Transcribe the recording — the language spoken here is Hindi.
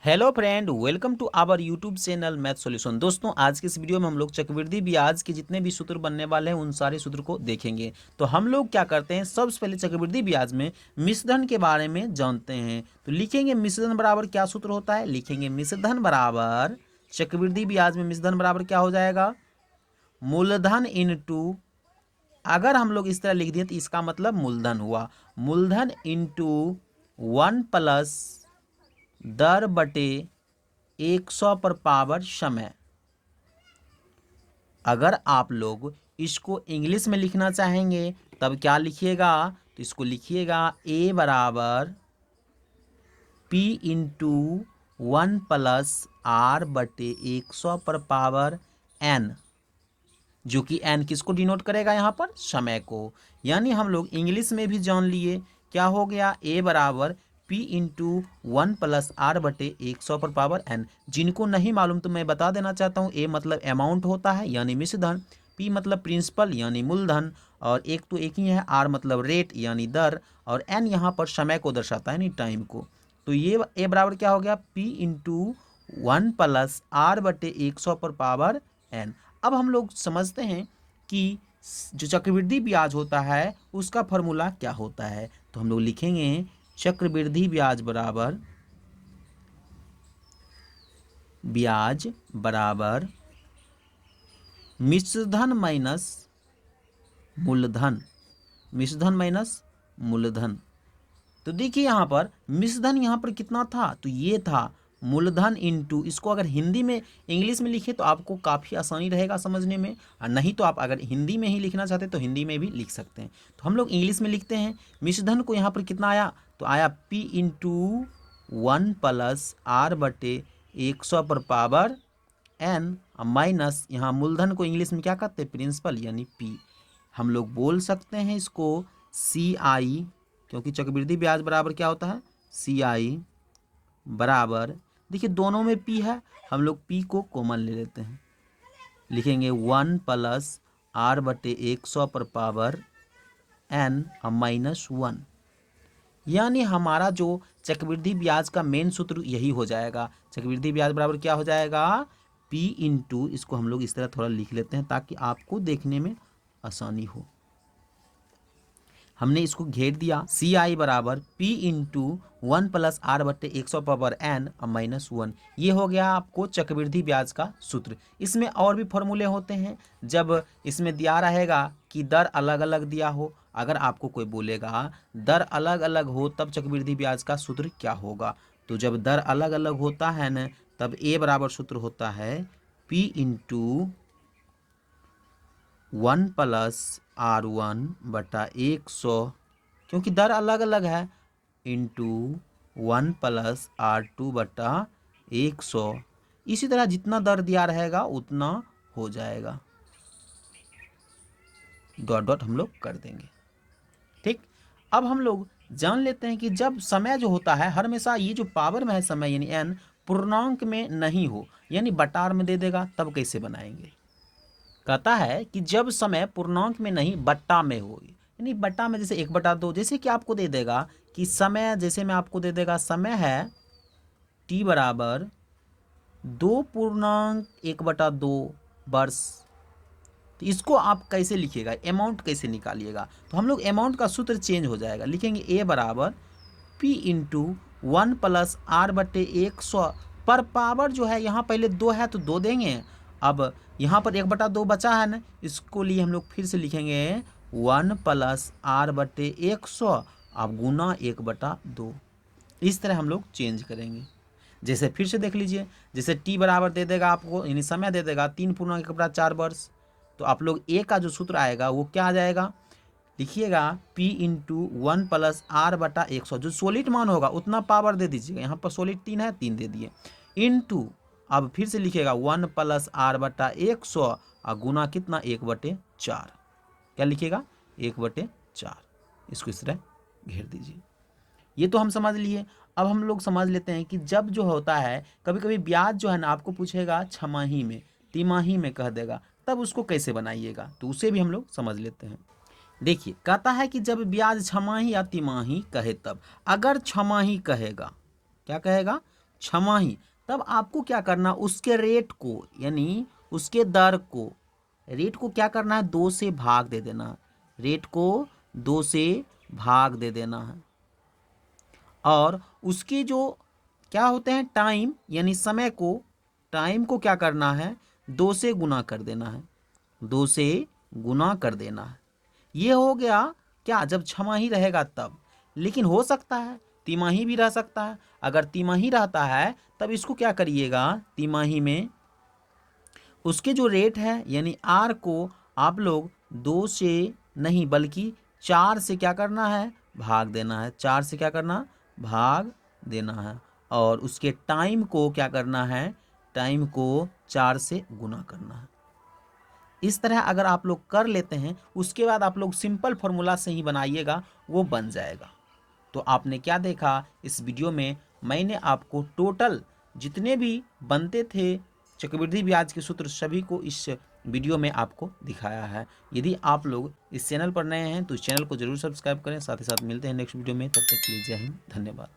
Hello friend, welcome to our YouTube channel math solution. दोस्तों, आज के इस वीडियो में हम लोग चक्रवृद्धि ब्याज के जितने भी सूत्र बनने वाले हैं उन सारे सूत्र को देखेंगे। तो हम लोग क्या करते हैं, सबसे पहले चक्रवृद्धि ब्याज में मिश्रधन के बारे में जानते हैं। तो लिखेंगे मिश्रधन बराबर क्या सूत्र होता है। लिखेंगे मिश्रधन बराबर चक्रवृद्धि ब्याज में मिश्रधन बराबर क्या हो जाएगा, मूलधन इंटू, अगर हम लोग इस तरह लिख दिए तो इसका मतलब मूलधन हुआ, मूलधन इंटू 1 + दर बटे 100 पर पावर समय। अगर आप लोग इसको इंग्लिश में लिखना चाहेंगे तब क्या लिखिएगा, तो इसको लिखिएगा ए बराबर पी इंटू 1 + r/100 पर पावर n, जो कि n किसको डिनोट करेगा, यहाँ पर समय को। यानी हम लोग इंग्लिश में भी जान लिए, क्या हो गया, a बराबर p इंटू 1 + r/100 पर पावर n। जिनको नहीं मालूम तो मैं बता देना चाहता हूँ, a मतलब अमाउंट होता है यानी मिश्रधन, p मतलब प्रिंसिपल यानी मूलधन, और एक तो एक ही है, r मतलब रेट यानी दर, और n यहाँ पर समय को दर्शाता है यानी टाइम को। तो ये a बराबर क्या हो गया, p इंटू 1 + r/100 पर पावर n। अब हम लोग समझते हैं कि जो चक्रवृद्धि ब्याज होता है उसका फॉर्मूला क्या होता है। तो हम लोग लिखेंगे चक्रवृद्धि ब्याज बराबर मिश्रधन माइनस मूलधन, मिश्रधन माइनस मूलधन। तो देखिए यहाँ पर मिश्रधन यहाँ पर कितना था, तो ये था मूलधन इंटू, इसको अगर हिंदी में इंग्लिश में लिखे तो आपको काफ़ी आसानी रहेगा समझने में, और नहीं तो आप अगर हिंदी में ही लिखना चाहते तो हिंदी में भी लिख सकते हैं। तो हम लोग इंग्लिश में लिखते हैं, मिश्रधन को यहाँ पर कितना आया, तो आया p इंटू 1 + r/100 पर पावर n, माइनस यहाँ मूलधन को इंग्लिश में क्या कहते हैं, प्रिंसिपल यानी p। हम लोग बोल सकते हैं इसको CI, क्योंकि चक्रवृद्धि ब्याज बराबर क्या होता है, CI बराबर, देखिए दोनों में p है, हम लोग p को कॉमन ले लेते हैं, लिखेंगे 1 + r/100 पर पावर n -1। यानी हमारा जो चक्रवृद्धि ब्याज का मेन सूत्र यही हो जाएगा। चक्रवृद्धि ब्याज बराबर क्या हो जाएगा, p इंटू, इसको हम लोग इस तरह थोड़ा लिख लेते हैं ताकि आपको देखने में आसानी हो। हमने इसको घेर दिया, CI बराबर p into 1 + r/100 power n -1। ये हो गया आपको चक्रवृद्धि ब्याज का सूत्र। इसमें और भी फॉर्मूले होते हैं, जब इसमें दिया रहेगा कि दर अलग अलग दिया हो, अगर आपको कोई बोलेगा दर अलग अलग हो तब चक्रवृद्धि ब्याज का सूत्र क्या होगा, तो जब दर अलग अलग होता है न, तब a बराबर सूत्र होता है p इंटू 1 + r1/100, क्योंकि दर अलग अलग है, इंटू 1 + r2/100। इसी तरह जितना दर दिया रहेगा उतना हो जाएगा, डॉट डॉट हम लोग कर देंगे। ठीक, अब हम लोग जान लेते हैं कि जब समय जो होता है हमेशा ये जो पावर में है समय यानी n पूर्णांक में नहीं हो, यानी बटार में दे देगा, तब कैसे बनाएंगे। कहता है कि जब समय पूर्णांक में नहीं बट्टा में हो, यानी बट्टा में जैसे 1/2, जैसे कि आपको दे देगा कि समय, जैसे में आपको दे देगा समय है t बराबर 2.1/2 वर्ष। तो इसको आप कैसे लिखिएगा, अमाउंट कैसे निकालिएगा, तो हम लोग अमाउंट का सूत्र चेंज हो जाएगा, लिखेंगे a बराबर p इंटू 1 + r/100 पर पावर, जो है यहाँ पहले 2 है तो 2 देंगे, अब यहाँ पर 1/2 बचा है ना, इसको लिए हम लोग फिर से लिखेंगे 1 + r/100 अब गुना 1/2। इस तरह हम लोग चेंज करेंगे। जैसे फिर से देख लीजिए, जैसे t बराबर दे देगा आपको, यानी समय दे देगा 3.1/4 वर्ष, तो आप लोग a का जो सूत्र आएगा वो क्या आ जाएगा, लिखिएगा p इंटू 1 + r/100, जो सॉलिड मान होगा उतना पावर दे दीजिएगा, यहाँ पर सॉलिड 3 है 3 दे दिए, इंटू, अब फिर से लिखिएगा 1 + r/100 और गुना कितना 1/4, क्या लिखिएगा 1/4, इसको इस तरह घेर दीजिए। ये तो हम समझ लिए। अब हम लोग समझ लेते हैं कि जब जो होता है कभी कभी ब्याज जो है ना आपको पूछेगा छमाही में, तिमाही में कह देगा, तब उसको कैसे बनाइएगा, तो उसे भी हम लोग समझ लेते हैं। देखिए कहता है कि जब ब्याज छमाही या तिमाही कहे तब, अगर छमाही कहेगा, क्या कहेगा, छमाही, तब आपको क्या करना, उसके रेट को यानी उसके दर को, रेट को क्या करना है, 2 से भाग दे देना है। रेट को 2 से भाग दे देना है। और उसके जो क्या होते हैं टाइम यानी समय को, टाइम को क्या करना है, 2 से गुना कर देना है। 2 से गुना कर देना है। ये हो गया क्या, जब छमाही रहेगा तब। लेकिन हो सकता है तिमाही भी रह सकता है। अगर तिमाही रहता है तब इसको क्या करिएगा, तिमाही में उसके जो रेट है यानी आर को आप लोग 2 से नहीं बल्कि 4 से क्या करना है, भाग देना है। 4 से क्या करना, भाग देना है। और उसके टाइम को क्या करना है, टाइम को 4 से गुना करना है। इस तरह अगर आप लोग कर लेते हैं, उसके बाद आप लोग सिंपल फॉर्मूला से ही बनाइएगा, वो बन जाएगा। तो आपने क्या देखा इस वीडियो में, मैंने आपको टोटल जितने भी बनते थे चक्रवृद्धि ब्याज के सूत्र सभी को इस वीडियो में आपको दिखाया है। यदि आप लोग इस चैनल पर नए हैं तो इस चैनल को जरूर सब्सक्राइब करें। साथ ही साथ मिलते हैं नेक्स्ट वीडियो में, तब तक के लिए जय हिंद, धन्यवाद।